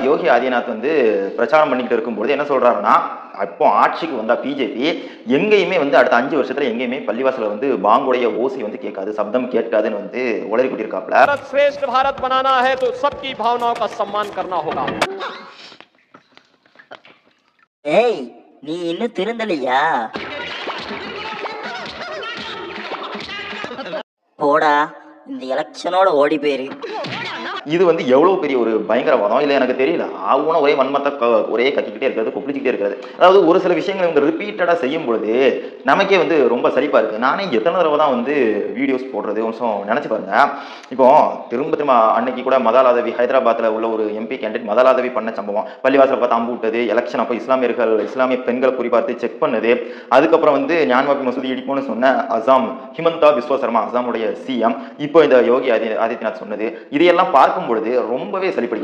யோகி ஆதித்யநாத் வந்து பிரச்சாரம் பண்ணிக்கிட்டு இருக்கும்போது என்ன சொல்றாருன்னா, இப்போ ஆட்சிக்கு வந்தா பிஜேபி எங்கேயுமே வந்து அடுத்த 5 வருஷத்துல எங்கேயுமே பள்ளிவாசல வந்து பாங்குடைய ஓசை வந்து கேட்காது, சப்தம் கேட்காதுன்னு வந்து உளறி கொட்டியிருக்காப்ல. श्रेष्ठ भारत बनाना है तो सबकी भावनाओं का सम्मान करना होगा. ஏய், நீ இன்னும் திருந்தலையா? போடா, இந்த எலெக்ஷனோட ஓடி போயிரு. இது வந்து எவ்வளவு பெரிய ஒரு பயங்கரவாதம் இல்லை எனக்கு தெரியல. ஆகுனா ஒரே வன்மத்தை ஒரே கத்திக்கிட்டே இருக்கிறது, கொப்பளிச்சுக்கிட்டே இருக்கிறது. அதாவது ஒரு சில விஷயங்களை இவங்க ரிப்பீட்டடாக செய்யும் பொழுது நமக்கே வந்து ரொம்ப சலிப்பா இருக்கு. நானே எத்தனை தடவை தான் வந்து வீடியோஸ் போடுறது கொஞ்சம் நினைச்சு பாருங்க. இப்போ திரும்ப அன்னைக்கு கூட மதாலாதவி ஹைதராபாத்தில் உள்ள ஒரு எம்பி கேண்டிடேட் மதாலாதவி பண்ண சம்பவம், பள்ளிவாசலை பார்த்து அம்பு விட்டது, எலெக்ஷன் அப்போ இஸ்லாமிய பெண்களை குறிப்பார்த்து செக் பண்ணது, அதுக்கப்புறம் வந்து ஞான்வாபி மசூதி இடிப்போம்னு சொன்ன அசாம் ஹிமந்தா பிஸ்வா சர்மா அசாமுடைய சிஎம், இப்போ இந்த யோகி ஆதித்யநாத் சொன்னது, இதையெல்லாம் பார்க்கும் பொழுது ரொம்பவே சலிப்படிக்குது.